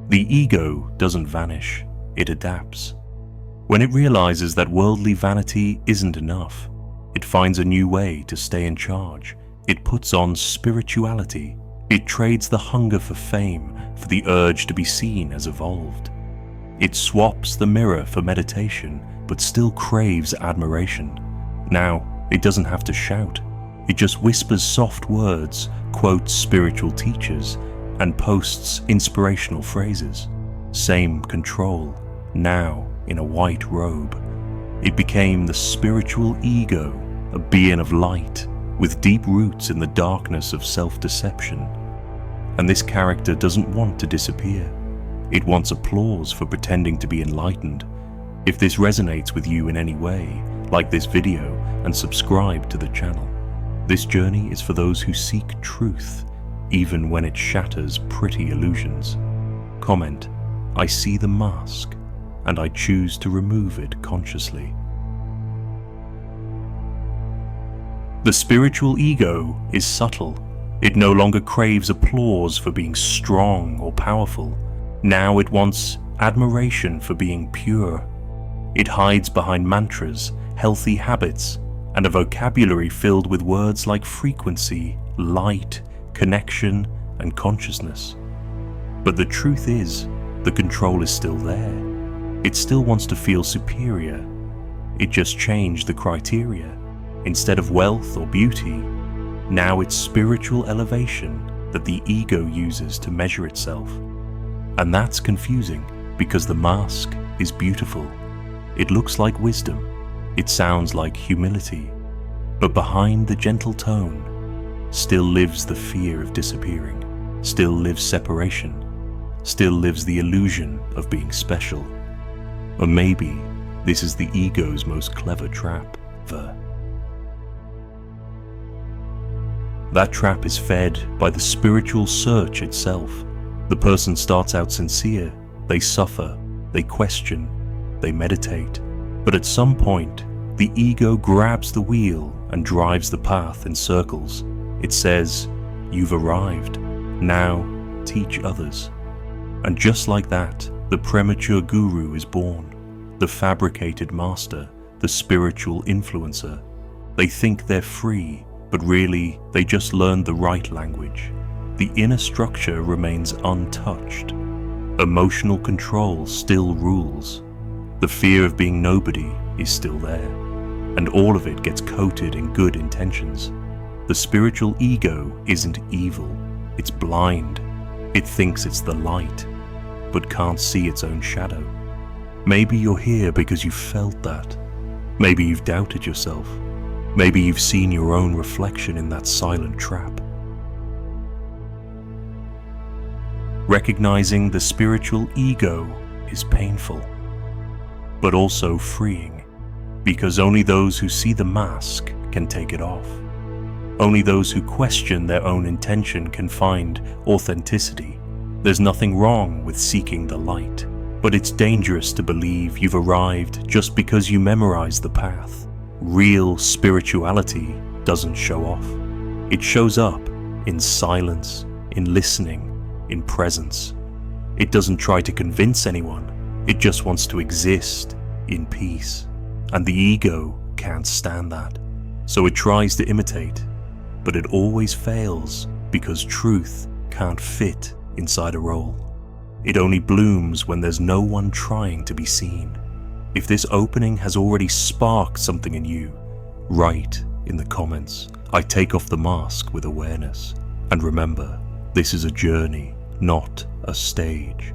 The ego doesn't vanish, it adapts. When it realizes that worldly vanity isn't enough, it finds a new way to stay in charge. It puts on spirituality. It trades the hunger for fame for the urge to be seen as evolved. It swaps the mirror for meditation, but still craves admiration. Now, it doesn't have to shout. It just whispers soft words, quotes spiritual teachers, and posts inspirational phrases. Same control, now in a white robe. It became the spiritual ego, a being of light, with deep roots in the darkness of self-deception. And this character doesn't want to disappear. It wants applause for pretending to be enlightened. If this resonates with you in any way, like this video and subscribe to the channel. This journey is for those who seek truth, even when it shatters pretty illusions. Comment, "I see the mask, and I choose to remove it consciously." The spiritual ego is subtle. It no longer craves applause for being strong or powerful. Now it wants admiration for being pure. It hides behind mantras, healthy habits, and a vocabulary filled with words like frequency, light, connection, and consciousness. But the truth is, the control is still there. It still wants to feel superior. It just changed the criteria. Instead of wealth or beauty, now it's spiritual elevation that the ego uses to measure itself. And that's confusing because the mask is beautiful. It looks like wisdom. It sounds like humility. But behind the gentle tone still lives the fear of disappearing, still lives separation, still lives the illusion of being special. Or maybe this is the ego's most clever trap ever. That trap is fed by the spiritual search itself. The person starts out sincere, they suffer, they question, they meditate. But at some point, the ego grabs the wheel and drives the path in circles. It says, "You've arrived. Now teach others." And just like that, the premature guru is born. The fabricated master, the spiritual influencer. They think they're free, but really they just learned the right language. The inner structure remains untouched. Emotional control still rules. The fear of being nobody is still there, and all of it gets coated in good intentions. The spiritual ego isn't evil, it's blind. It thinks it's the light, but can't see its own shadow. Maybe you're here because you felt that. Maybe you've doubted yourself. Maybe you've seen your own reflection in that silent trap. Recognizing the spiritual ego is painful, but also freeing, because only those who see the mask can take it off. Only those who question their own intention can find authenticity. There's nothing wrong with seeking the light, but it's dangerous to believe you've arrived just because you memorized the path. Real spirituality doesn't show off. It shows up in silence, in listening, in presence. It doesn't try to convince anyone. It just wants to exist in peace. And the ego can't stand that. So it tries to imitate, but it always fails because truth can't fit inside a role. It only blooms when there's no one trying to be seen. If this opening has already sparked something in you, write in the comments, "I take off the mask with awareness." And remember, this is a journey, not a stage.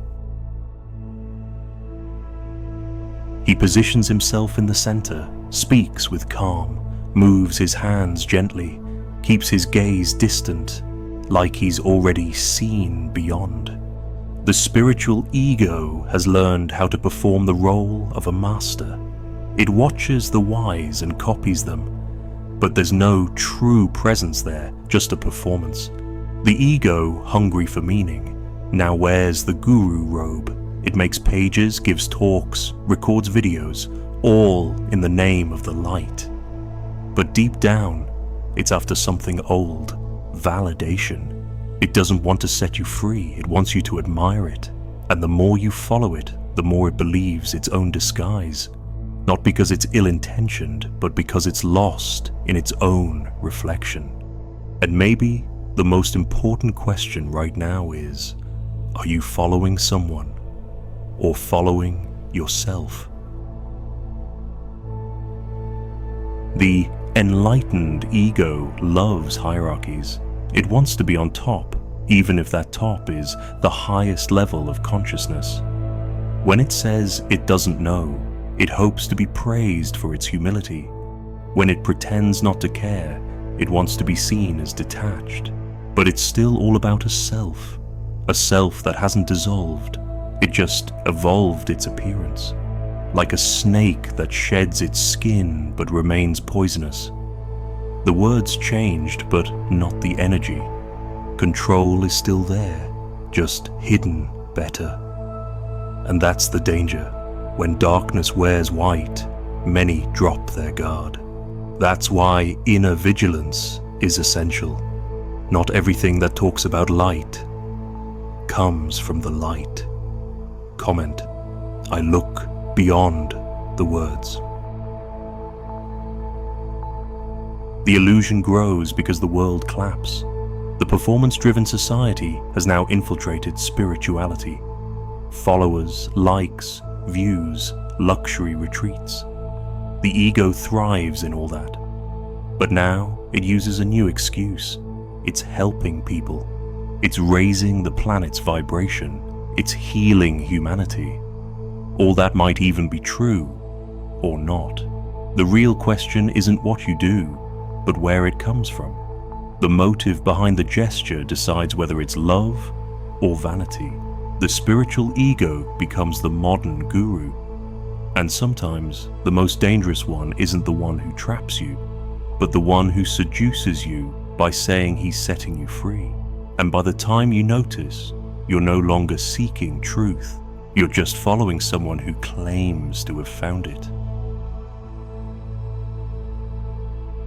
He positions himself in the center, speaks with calm, moves his hands gently, keeps his gaze distant, like he's already seen beyond. The spiritual ego has learned how to perform the role of a master. It watches the wise and copies them, but there's no true presence there, just a performance. The ego, hungry for meaning, now wears the guru robe. It makes pages, gives talks, records videos, all in the name of the light. But deep down, it's after something old, validation. It doesn't want to set you free, it wants you to admire it. And the more you follow it, the more it believes its own disguise. Not because it's ill-intentioned, but because it's lost in its own reflection. And maybe the most important question right now is, are you following someone or following yourself? The enlightened ego loves hierarchies. It wants to be on top, even if that top is the highest level of consciousness. When it says it doesn't know, it hopes to be praised for its humility. When it pretends not to care, it wants to be seen as detached. But it's still all about a self that hasn't dissolved. It just evolved its appearance. Like a snake that sheds its skin but remains poisonous. The words changed, but not the energy. Control is still there, just hidden better. And that's the danger. When darkness wears white, many drop their guard. That's why inner vigilance is essential. Not everything that talks about light comes from the light. Comment, I look beyond the words. The illusion grows because the world claps. The performance-driven society has now infiltrated spirituality. Followers, likes, views, luxury retreats. The ego thrives in all that. But now it uses a new excuse. It's helping people. It's raising the planet's vibration. It's healing humanity. All that might even be true, or not. The real question isn't what you do, but where it comes from. The motive behind the gesture decides whether it's love or vanity. The spiritual ego becomes the modern guru. And sometimes the most dangerous one isn't the one who traps you, but the one who seduces you by saying he's setting you free. And by the time you notice, you're no longer seeking truth. You're just following someone who claims to have found it.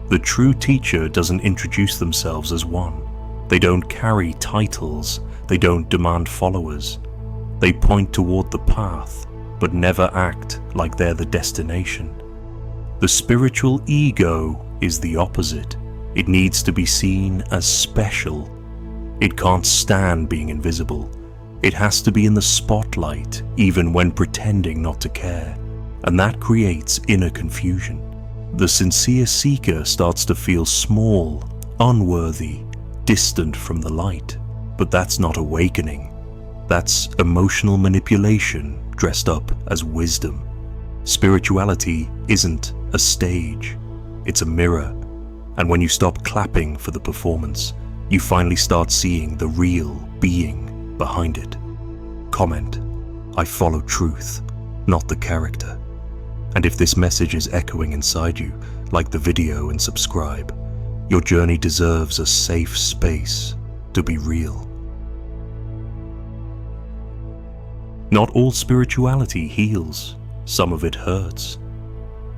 The true teacher doesn't introduce themselves as one. They don't carry titles. They don't demand followers. They point toward the path, but never act like they're the destination. The spiritual ego is the opposite. It needs to be seen as special. It can't stand being invisible. It has to be in the spotlight, even when pretending not to care. And that creates inner confusion. The sincere seeker starts to feel small, unworthy, distant from the light. But that's not awakening. That's emotional manipulation dressed up as wisdom. Spirituality isn't a stage. It's a mirror. And when you stop clapping for the performance, you finally start seeing the real being behind it. Comment, I follow truth, not the character. And if this message is echoing inside you, like the video and subscribe. Your journey deserves a safe space to be real. Not all spirituality heals. Some of it hurts.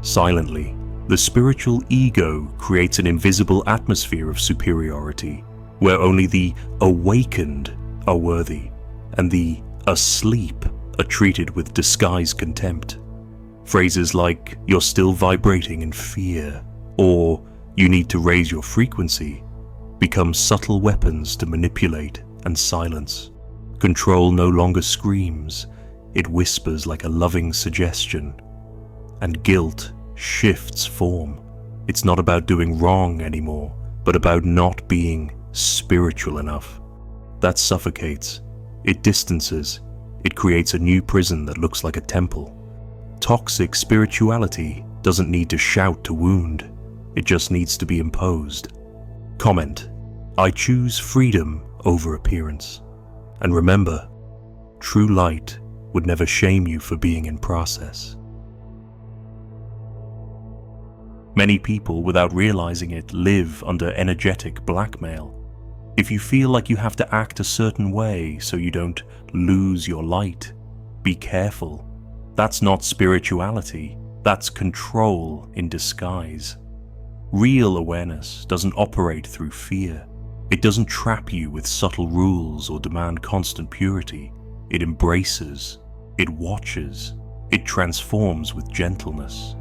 Silently, the spiritual ego creates an invisible atmosphere of superiority, where only the awakened are worthy, and the asleep are treated with disguised contempt. Phrases like, you're still vibrating in fear, or you need to raise your frequency, become subtle weapons to manipulate and silence. Control no longer screams, it whispers like a loving suggestion. And guilt shifts form. It's not about doing wrong anymore, but about not being spiritual enough. That suffocates. It distances. It creates a new prison that looks like a temple. Toxic spirituality doesn't need to shout to wound. It just needs to be imposed. Comment, I choose freedom over appearance. And remember, true light would never shame you for being in process. Many people, without realizing it, live under energetic blackmail. If you feel like you have to act a certain way so you don't lose your light, be careful. That's not spirituality, that's control in disguise. Real awareness doesn't operate through fear. It doesn't trap you with subtle rules or demand constant purity. It embraces, it watches, it transforms with gentleness.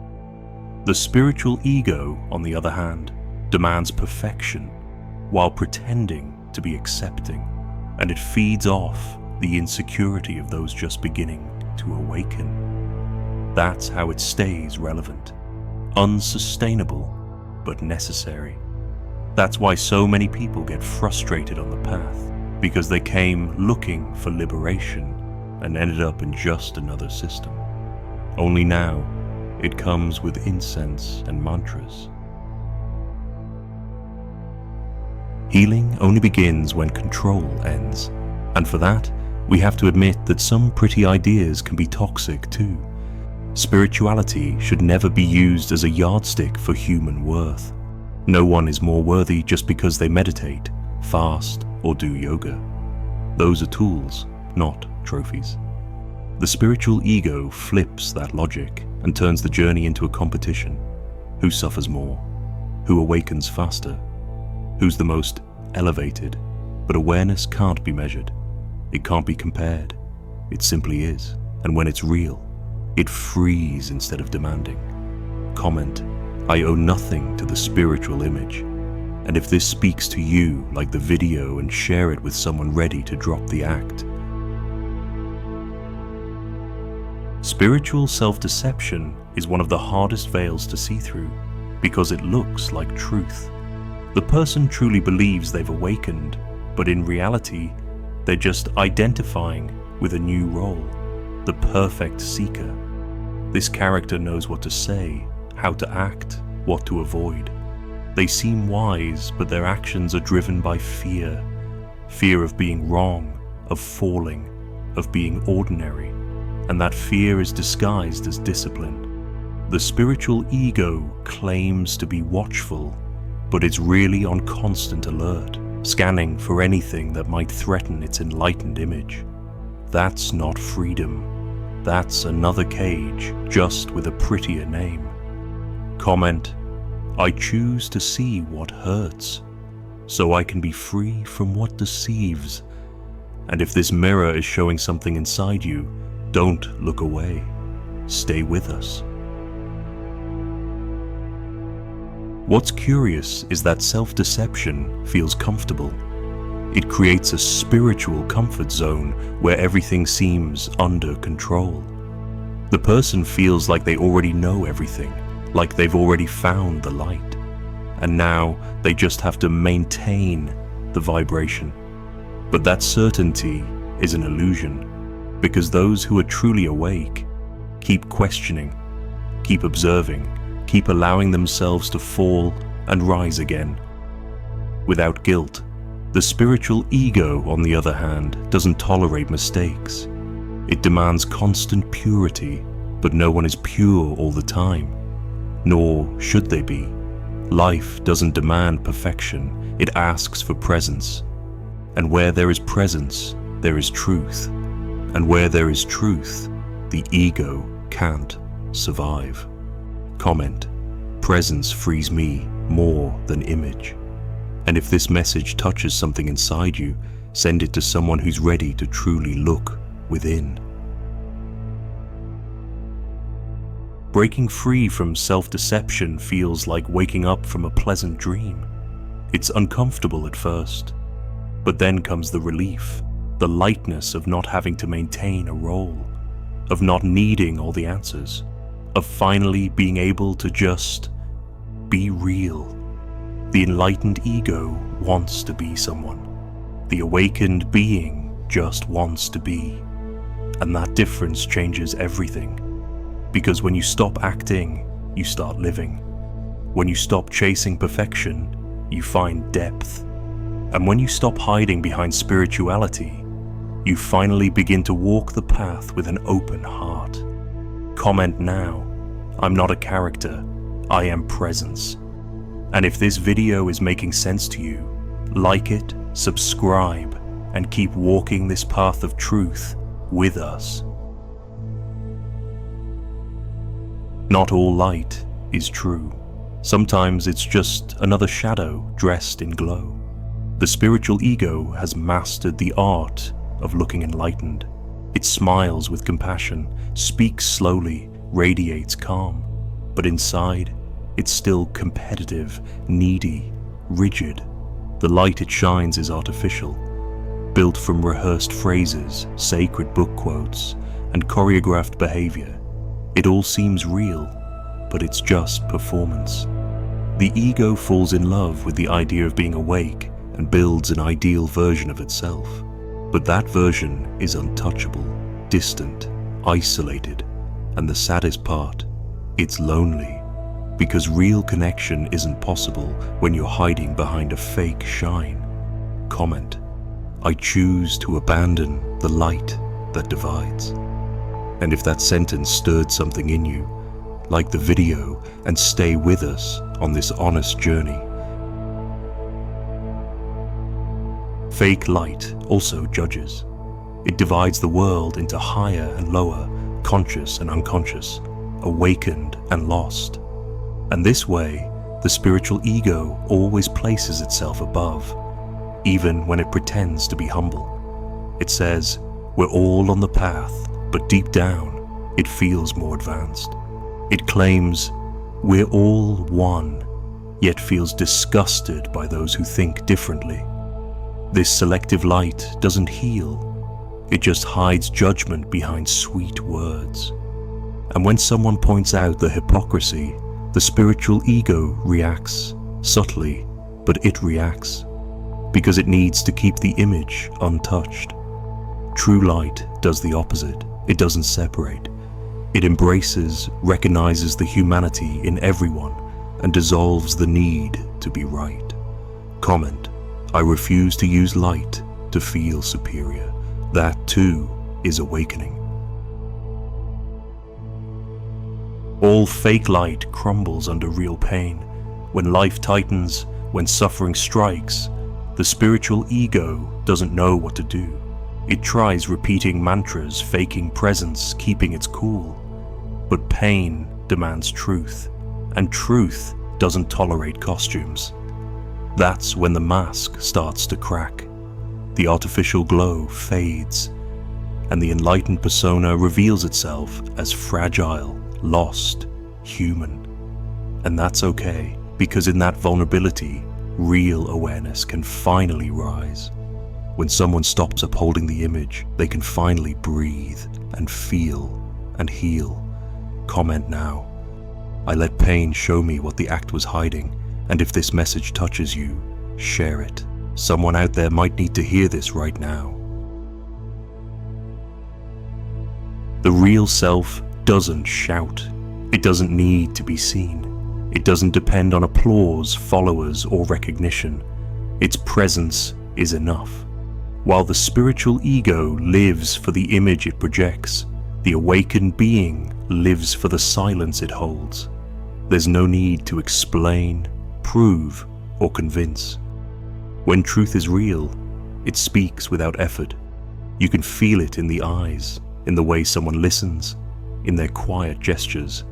The spiritual ego, on the other hand, demands perfection while pretending to be accepting, and it feeds off the insecurity of those just beginning to awaken. That's how it stays relevant, unsustainable, but necessary. That's why so many people get frustrated on the path, because they came looking for liberation and ended up in just another system. Only now, it comes with incense and mantras. Healing only begins when control ends, and for that, we have to admit that some pretty ideas can be toxic too. Spirituality should never be used as a yardstick for human worth. No one is more worthy just because they meditate, fast, or do yoga. Those are tools, not trophies. The spiritual ego flips that logic and turns the journey into a competition. Who suffers more? Who awakens faster? Who's the most elevated? But awareness can't be measured. It can't be compared. It simply is. And when it's real, it frees instead of demanding. Comment, I owe nothing to the spiritual image. And if this speaks to you, like the video and share it with someone ready to drop the act. Spiritual self-deception is one of the hardest veils to see through because it looks like truth. The person truly believes they've awakened, but in reality, they're just identifying with a new role, the perfect seeker. This character knows what to say, how to act, what to avoid. They seem wise, but their actions are driven by fear. Fear of being wrong, of falling, of being ordinary. And that fear is disguised as discipline. The spiritual ego claims to be watchful, but it's really on constant alert, scanning for anything that might threaten its enlightened image. That's not freedom. That's another cage, just with a prettier name. Comment, I choose to see what hurts, so I can be free from what deceives. And if this mirror is showing something inside you, don't look away. Stay with us. What's curious is that self-deception feels comfortable. It creates a spiritual comfort zone where everything seems under control. The person feels like they already know everything, like they've already found the light. And now they just have to maintain the vibration. But that certainty is an illusion, because those who are truly awake keep questioning, keep observing, keep allowing themselves to fall and rise again, without guilt. The spiritual ego, on the other hand, doesn't tolerate mistakes. It demands constant purity, but no one is pure all the time, nor should they be. Life doesn't demand perfection, it asks for presence. And where there is presence, there is truth. And where there is truth, the ego can't survive. Comment, presence frees me more than image. And if this message touches something inside you, send it to someone who's ready to truly look within. Breaking free from self-deception feels like waking up from a pleasant dream. It's uncomfortable at first, but then comes the relief, the lightness of not having to maintain a role, of not needing all the answers, of finally being able to just be real. The enlightened ego wants to be someone. The awakened being just wants to be. And that difference changes everything. Because when you stop acting, you start living. When you stop chasing perfection, you find depth. And when you stop hiding behind spirituality, you finally begin to walk the path with an open heart. Comment now, I'm not a character, I am presence. And if this video is making sense to you, like it, subscribe, and keep walking this path of truth with us. Not all light is true. Sometimes it's just another shadow dressed in glow. The spiritual ego has mastered the art of looking enlightened, It smiles with compassion, speaks slowly, radiates calm, but inside, it's still competitive, needy, rigid. The light it shines is artificial, built from rehearsed phrases, sacred book quotes, and choreographed behavior. It all seems real, but it's just performance. The ego falls in love with the idea of being awake and builds an ideal version of itself. But that version is untouchable, distant, isolated, and the saddest part, it's lonely, because real connection isn't possible when you're hiding behind a fake shine. Comment: I choose to abandon the light that divides. And if that sentence stirred something in you, like the video and stay with us on this honest journey. Fake light also judges. It divides the world into higher and lower, conscious and unconscious, awakened and lost. And this way, the spiritual ego always places itself above, even when it pretends to be humble. It says, we're all on the path, but deep down, it feels more advanced. It claims, we're all one, yet feels disgusted by those who think differently. This selective light doesn't heal, it just hides judgment behind sweet words. And when someone points out the hypocrisy, the spiritual ego reacts, subtly, but it reacts, because it needs to keep the image untouched. True light does the opposite. It doesn't separate. It embraces, recognizes the humanity in everyone, and dissolves the need to be right. Comment: I refuse to use light to feel superior. That too is awakening. All fake light crumbles under real pain. When life tightens, when suffering strikes, the spiritual ego doesn't know what to do. It tries repeating mantras, faking presence, keeping its cool. But pain demands truth, and truth doesn't tolerate costumes. That's when the mask starts to crack. The artificial glow fades, and the enlightened persona reveals itself as fragile, lost, human. And that's okay, because in that vulnerability, real awareness can finally rise. When someone stops upholding the image, they can finally breathe and feel and heal. Comment now: I let pain show me what the act was hiding, and if this message touches you, share it. Someone out there might need to hear this right now. The real self doesn't shout. It doesn't need to be seen. It doesn't depend on applause, followers, or recognition. Its presence is enough. While the spiritual ego lives for the image it projects, the awakened being lives for the silence it holds. There's no need to explain, prove, or convince. When truth is real, it speaks without effort. You can feel it in the eyes, in the way someone listens, in their quiet gestures.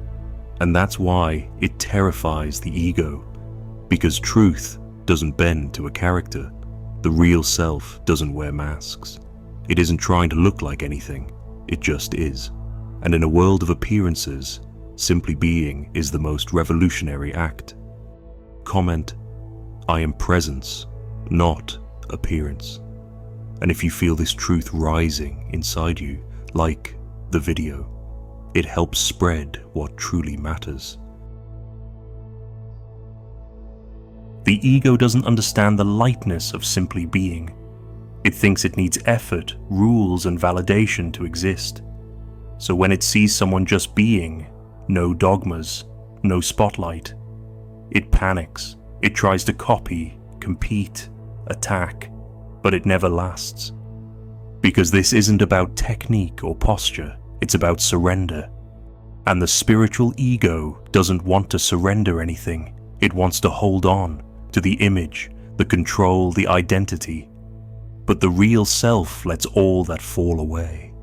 And that's why it terrifies the ego, because truth doesn't bend to a character. The real self doesn't wear masks. It isn't trying to look like anything, it just is. And in a world of appearances, simply being is the most revolutionary act. Comment: I am presence, not appearance. And if you feel this truth rising inside you, like the video, it helps spread what truly matters. The ego doesn't understand the lightness of simply being. It thinks it needs effort, rules, and validation to exist. So when it sees someone just being, no dogmas, no spotlight, it panics. It tries to copy, compete, attack, but it never lasts. Because this isn't about technique or posture, it's about surrender. And the spiritual ego doesn't want to surrender anything. It wants to hold on to the image, the control, the identity. But the real self lets all that fall away.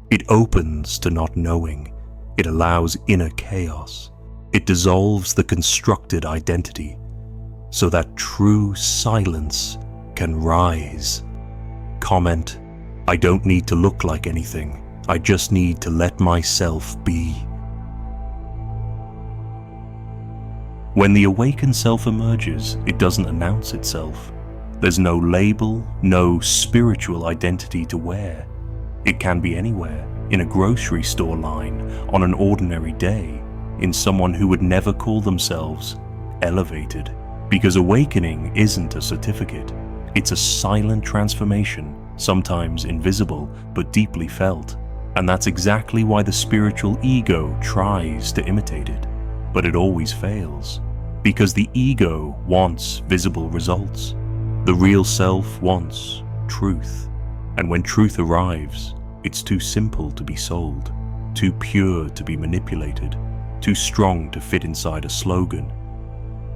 It opens to not knowing. It allows inner chaos. It dissolves the constructed identity so that true silence can rise. Comment: I don't need to look like anything. I just need to let myself be. When the awakened self emerges, it doesn't announce itself. There's no label, no spiritual identity to wear. It can be anywhere, in a grocery store line, on an ordinary day, in someone who would never call themselves elevated. Because awakening isn't a certificate. It's a silent transformation, sometimes invisible but deeply felt. And that's exactly why the spiritual ego tries to imitate it. But it always fails. Because the ego wants visible results. The real self wants truth. And when truth arrives, it's too simple to be sold, too pure to be manipulated, too strong to fit inside a slogan.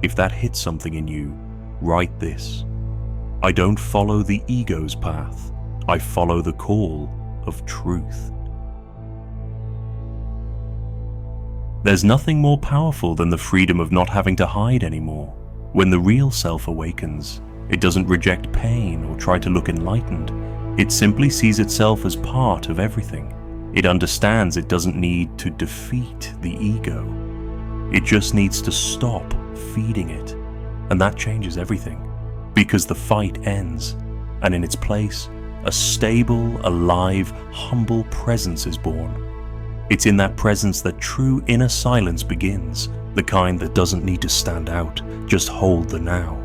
If that hits something in you, write this: I don't follow the ego's path, I follow the call of truth. There's nothing more powerful than the freedom of not having to hide anymore. When the real self awakens, it doesn't reject pain or try to look enlightened. It simply sees itself as part of everything. It understands it doesn't need to defeat the ego. It just needs to stop feeding it. And that changes everything. Because the fight ends, and in its place, a stable, alive, humble presence is born. It's in that presence that true inner silence begins, the kind that doesn't need to stand out, just hold the now.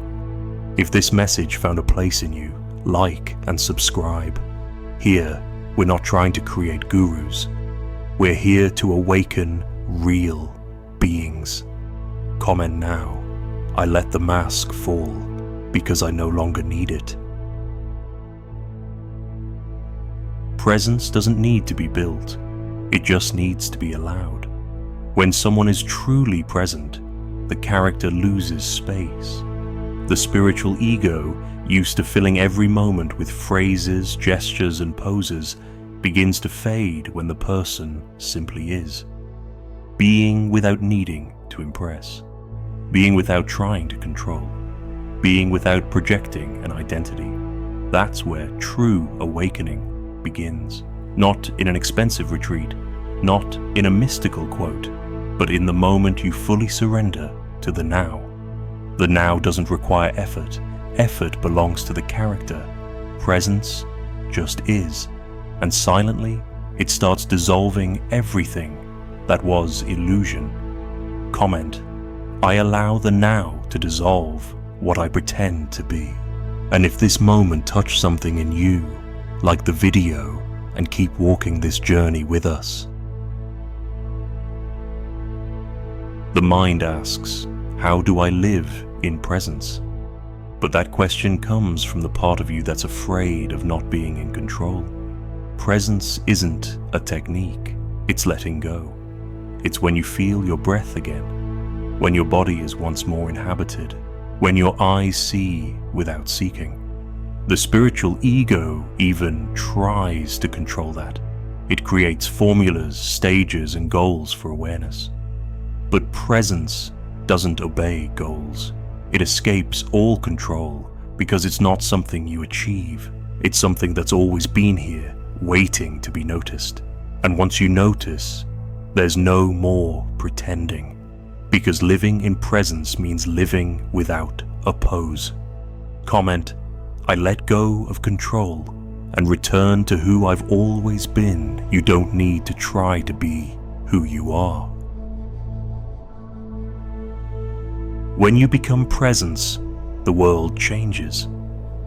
If this message found a place in you, like and subscribe. Here, we're not trying to create gurus. We're here to awaken real beings. Comment now. I let the mask fall because I no longer need it. Presence doesn't need to be built. It just needs to be allowed. When someone is truly present, the character loses space. The spiritual ego, used to filling every moment with phrases, gestures, and poses, begins to fade when the person simply is. Being without needing to impress. Being without trying to control. Being without projecting an identity. That's where true awakening begins. Not in an expensive retreat, not in a mystical quote, but in the moment you fully surrender to the now. The now doesn't require effort. Effort belongs to the character. Presence just is. And silently, it starts dissolving everything that was illusion. Comment: I allow the now to dissolve what I pretend to be. And if this moment touched something in you, like the video, and keep walking this journey with us. The mind asks, how do I live in presence? But that question comes from the part of you that's afraid of not being in control. Presence isn't a technique, it's letting go. It's when you feel your breath again, when your body is once more inhabited, when your eyes see without seeking. The spiritual ego even tries to control that. It creates formulas, stages, and goals for awareness. But presence doesn't obey goals. It escapes all control because it's not something you achieve. It's something that's always been here, waiting to be noticed. And once you notice, there's no more pretending. Because living in presence means living without a pose. Comment: I let go of control and return to who I've always been. You don't need to try to be who you are. When you become presence, the world changes.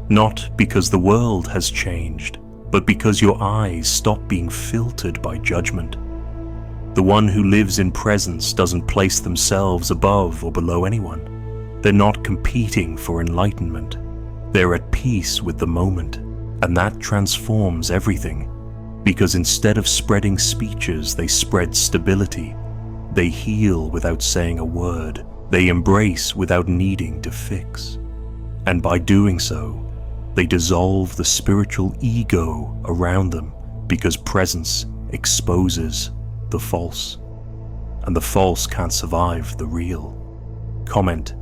Not because the world has changed, but because your eyes stop being filtered by judgment. The one who lives in presence doesn't place themselves above or below anyone. They're not competing for enlightenment. They're at peace with the moment, and that transforms everything. Because instead of spreading speeches, they spread stability. They heal without saying a word. They embrace without needing to fix. And by doing so, they dissolve the spiritual ego around them, because presence exposes the false. And the false can't survive the real. Comment: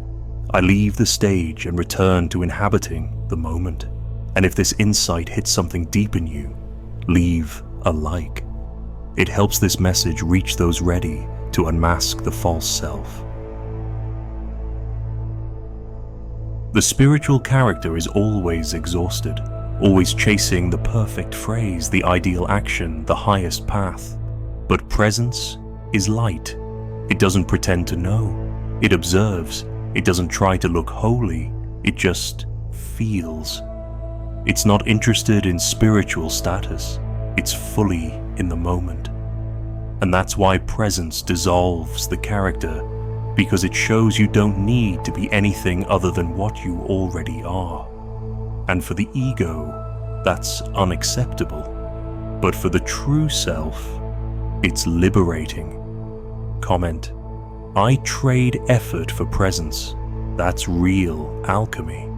I leave the stage and return to inhabiting the moment. And if this insight hits something deep in you, leave a like. It helps this message reach those ready to unmask the false self. The spiritual character is always exhausted, always chasing the perfect phrase, the ideal action, the highest path. But presence is light. It doesn't pretend to know. It observes. It doesn't try to look holy. It just feels. It's not interested in spiritual status. It's fully in the moment. And that's why presence dissolves the character, because it shows you don't need to be anything other than what you already are. And for the ego, that's unacceptable. But for the true self, it's liberating. Comment: I trade effort for presence. That's real alchemy.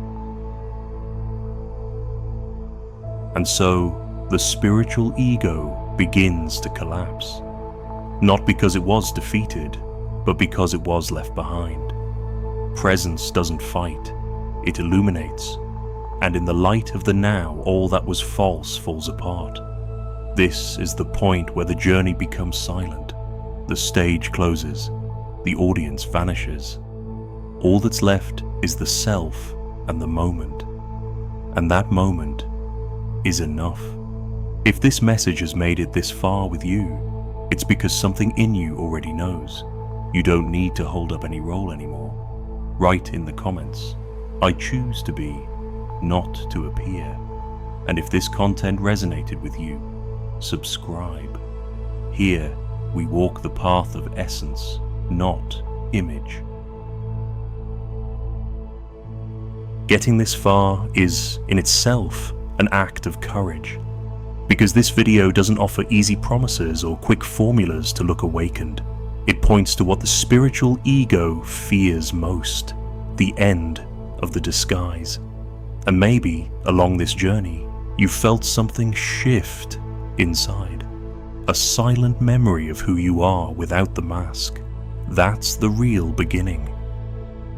And so, the spiritual ego begins to collapse. Not because it was defeated, but because it was left behind. Presence doesn't fight, it illuminates. And in the light of the now, all that was false falls apart. This is the point where the journey becomes silent. The stage closes. The audience vanishes. All that's left is the self and the moment. And that moment is enough. If this message has made it this far with you, it's because something in you already knows. You don't need to hold up any role anymore. Write in the comments, I choose to be, not to appear. And if this content resonated with you, subscribe. Here, we walk the path of essence, not image. Getting this far is, in itself, an act of courage. Because this video doesn't offer easy promises or quick formulas to look awakened. It points to what the spiritual ego fears most, the end of the disguise. And maybe, along this journey, you felt something shift inside. A silent memory of who you are without the mask. That's the real beginning.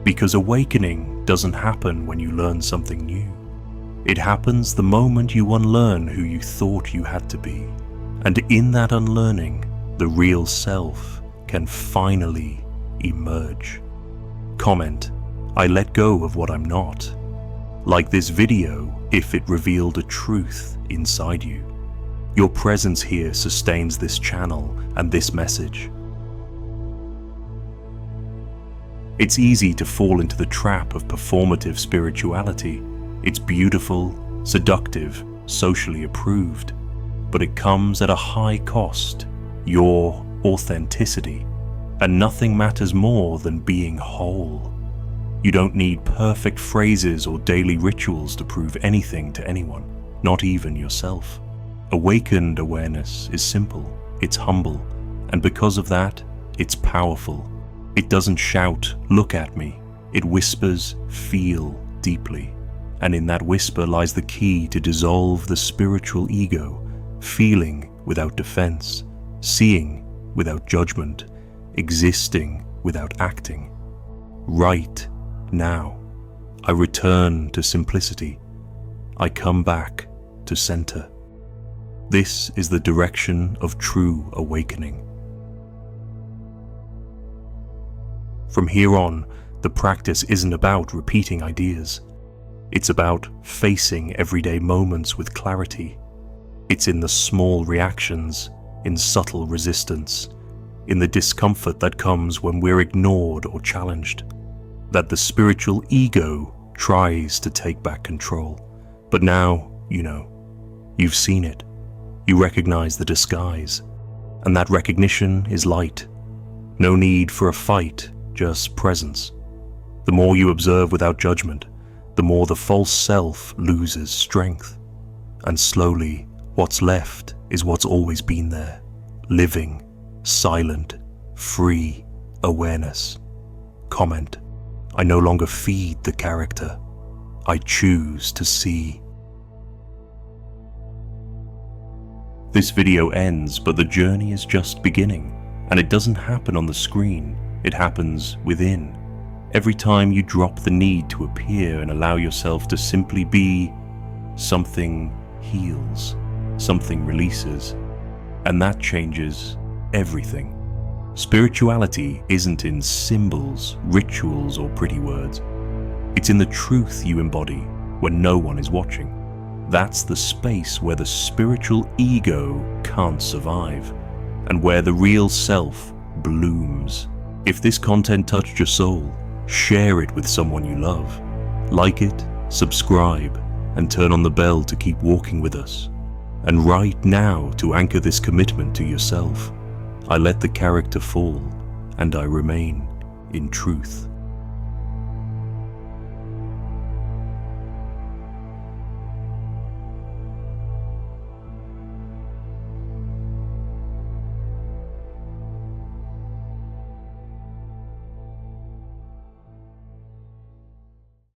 Because awakening doesn't happen when you learn something new. It happens the moment you unlearn who you thought you had to be. And in that unlearning, the real self can finally emerge. Comment: I let go of what I'm not. Like this video if it revealed a truth inside you. Your presence here sustains this channel and this message. It's easy to fall into the trap of performative spirituality. It's beautiful, seductive, socially approved, but it comes at a high cost, your authenticity. And nothing matters more than being whole. You don't need perfect phrases or daily rituals to prove anything to anyone, not even yourself. Awakened awareness is simple, it's humble, and because of that, it's powerful. It doesn't shout, "Look at me." It whispers, "Feel deeply." And in that whisper lies the key to dissolve the spiritual ego, feeling without defense, seeing without judgment, existing without acting. Right now, I return to simplicity. I come back to center. This is the direction of true awakening. From here on, the practice isn't about repeating ideas. It's about facing everyday moments with clarity. It's in the small reactions, in subtle resistance, in the discomfort that comes when we're ignored or challenged, that the spiritual ego tries to take back control. But now, you know, you've seen it. You recognize the disguise, and that recognition is light. No need for a fight, just presence. The more you observe without judgment, the more the false self loses strength. And slowly, what's left is what's always been there. Living, silent, free awareness. Comment: I no longer feed the character. I choose to see. This video ends, but the journey is just beginning. And it doesn't happen on the screen, it happens within. Every time you drop the need to appear and allow yourself to simply be, something heals, something releases. And that changes everything. Spirituality isn't in symbols, rituals, or pretty words. It's in the truth you embody when no one is watching. That's the space where the spiritual ego can't survive, and where the real self blooms. If this content touched your soul, share it with someone you love. Like it, subscribe, and turn on the bell to keep walking with us. And right now, to anchor this commitment to yourself, I let the character fall, and I remain in truth.